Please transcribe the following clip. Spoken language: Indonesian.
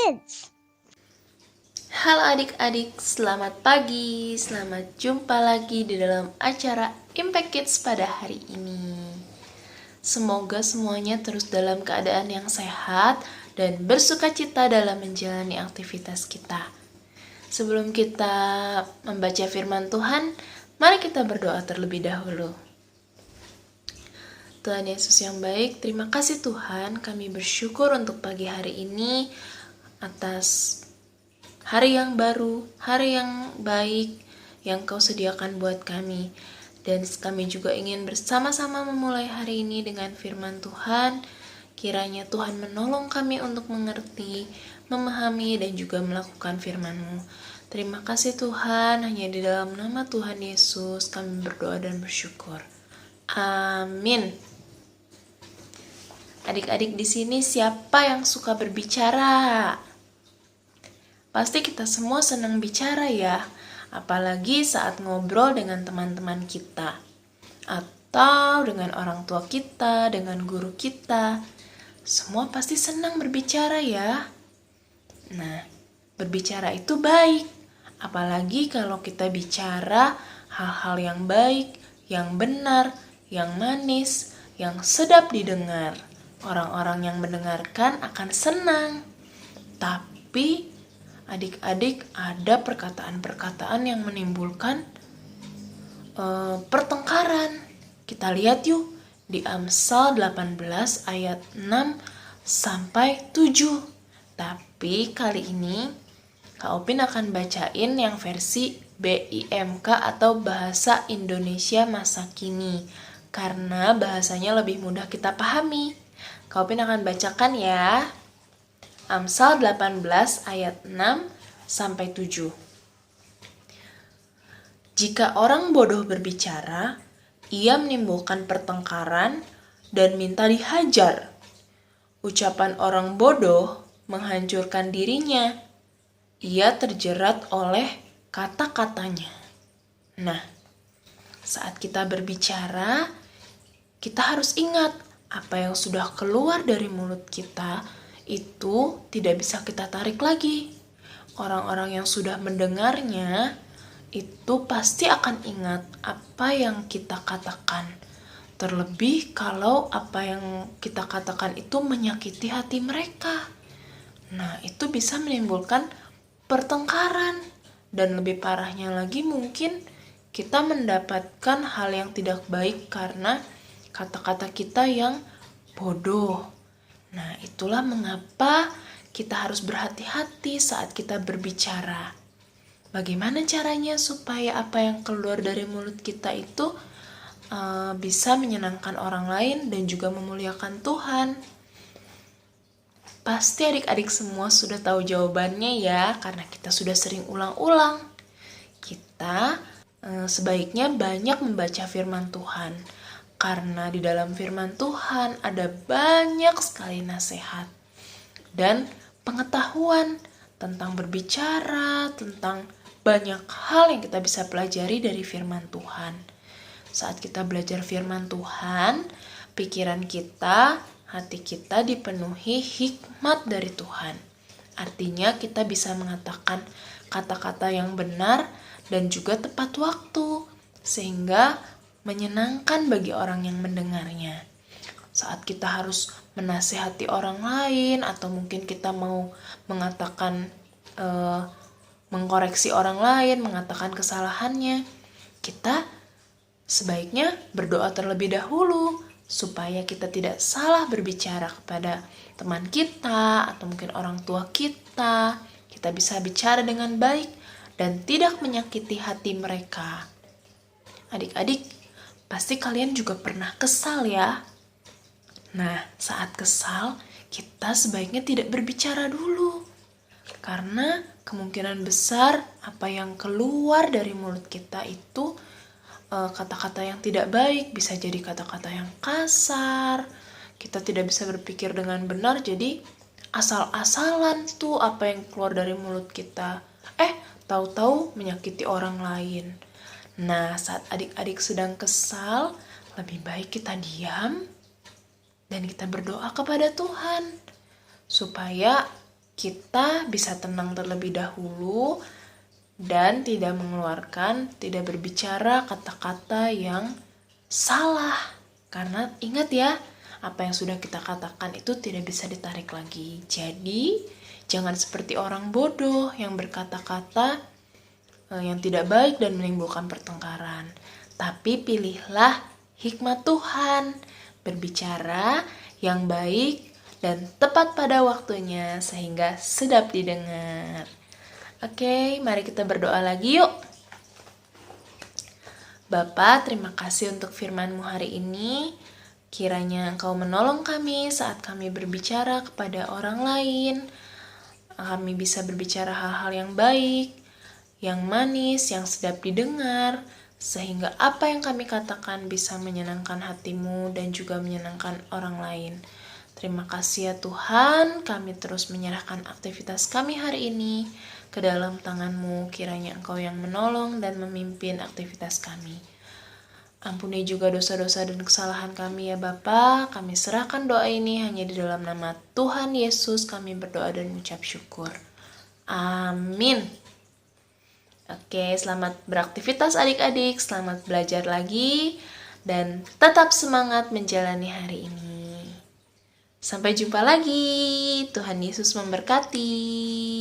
Kids. Halo adik-adik, selamat pagi. Selamat jumpa lagi di dalam acara Impact Kids pada hari ini. Semoga semuanya terus dalam keadaan yang sehat dan bersukacita dalam menjalani aktivitas kita. Sebelum kita membaca firman Tuhan, mari kita berdoa terlebih dahulu. Tuhan Yesus yang baik, terima kasih Tuhan, kami bersyukur untuk pagi hari ini atas hari yang baru, hari yang baik yang Kau sediakan buat kami. Dan kami juga ingin bersama-sama memulai hari ini dengan firman Tuhan. Kiranya Tuhan menolong kami untuk mengerti, memahami, dan juga melakukan firman-Mu. Terima kasih Tuhan, hanya di dalam nama Tuhan Yesus kami berdoa dan bersyukur. Amin. Adik-adik di sini siapa yang suka berbicara? Pasti kita semua senang bicara ya, apalagi saat ngobrol dengan teman-teman kita, atau dengan orang tua kita, dengan guru kita. Semua pasti senang berbicara ya. Nah, berbicara itu baik, apalagi kalau kita bicara hal-hal yang baik, yang benar, yang manis, yang sedap didengar. Orang-orang yang mendengarkan akan senang. Tapi adik-adik, ada perkataan-perkataan yang menimbulkan pertengkaran. Kita lihat yuk di Amsal 18 ayat 6 sampai 7. Tapi kali ini Kak Opin akan bacain yang versi BIMK atau Bahasa Indonesia Masa Kini, karena bahasanya lebih mudah kita pahami. Kak Opin akan bacakan ya. Amsal 18 ayat 6 sampai 7. Jika orang bodoh berbicara, ia menimbulkan pertengkaran dan minta dihajar. Ucapan orang bodoh menghancurkan dirinya. Ia terjerat oleh kata-katanya. Nah, saat kita berbicara, kita harus ingat apa yang sudah keluar dari mulut kita itu tidak bisa kita tarik lagi. Orang-orang yang sudah mendengarnya itu pasti akan ingat apa yang kita katakan. Terlebih kalau apa yang kita katakan itu menyakiti hati mereka. Nah, itu bisa menimbulkan pertengkaran. Dan lebih parahnya lagi mungkin kita mendapatkan hal yang tidak baik karena kata-kata kita yang bodoh. Nah, itulah mengapa kita harus berhati-hati saat kita berbicara. Bagaimana caranya supaya apa yang keluar dari mulut kita itu bisa menyenangkan orang lain dan juga memuliakan Tuhan? Pasti adik-adik semua sudah tahu jawabannya ya, karena kita sudah sering ulang-ulang. Kita sebaiknya banyak membaca firman Tuhan. Karena di dalam firman Tuhan ada banyak sekali nasihat dan pengetahuan tentang berbicara, tentang banyak hal yang kita bisa pelajari dari firman Tuhan. Saat kita belajar firman Tuhan, pikiran kita, hati kita dipenuhi hikmat dari Tuhan. Artinya kita bisa mengatakan kata-kata yang benar dan juga tepat waktu, sehingga menyenangkan bagi orang yang mendengarnya. Saat kita harus menasihati orang lain atau mungkin kita mau mengatakan mengkoreksi orang lain, mengatakan kesalahannya, kita sebaiknya berdoa terlebih dahulu supaya kita tidak salah berbicara kepada teman kita atau mungkin orang tua kita. Kita bisa bicara dengan baik dan tidak menyakiti hati mereka. Adik-adik, pasti kalian juga pernah kesal ya? Nah, saat kesal, kita sebaiknya tidak berbicara dulu. Karena kemungkinan besar apa yang keluar dari mulut kita itu kata-kata yang tidak baik, bisa jadi kata-kata yang kasar. Kita tidak bisa berpikir dengan benar, jadi asal-asalan tuh apa yang keluar dari mulut kita. Tahu-tahu menyakiti orang lain. Nah, saat adik-adik sedang kesal, lebih baik kita diam dan kita berdoa kepada Tuhan supaya kita bisa tenang terlebih dahulu dan tidak berbicara kata-kata yang salah. Karena ingat ya, apa yang sudah kita katakan itu tidak bisa ditarik lagi. Jadi, jangan seperti orang bodoh yang berkata-kata yang tidak baik dan menimbulkan pertengkaran. Tapi pilihlah hikmat Tuhan, berbicara yang baik dan tepat pada waktunya sehingga sedap didengar. Oke, mari kita berdoa lagi yuk. Bapa, terima kasih untuk firman-Mu hari ini. Kiranya Engkau menolong kami saat kami berbicara kepada orang lain. Kami bisa berbicara hal-hal yang baik, yang manis, yang sedap didengar, sehingga apa yang kami katakan bisa menyenangkan hati-Mu dan juga menyenangkan orang lain. Terima kasih ya Tuhan, kami terus menyerahkan aktivitas kami hari ini ke dalam tangan-Mu. Kiranya Engkau yang menolong dan memimpin aktivitas kami. Ampuni juga dosa-dosa dan kesalahan kami ya Bapa. Kami serahkan doa ini hanya di dalam nama Tuhan Yesus kami berdoa dan mengucap syukur. Amin. Oke, selamat beraktivitas adik-adik, selamat belajar lagi, dan tetap semangat menjalani hari ini. Sampai jumpa lagi. Tuhan Yesus memberkati.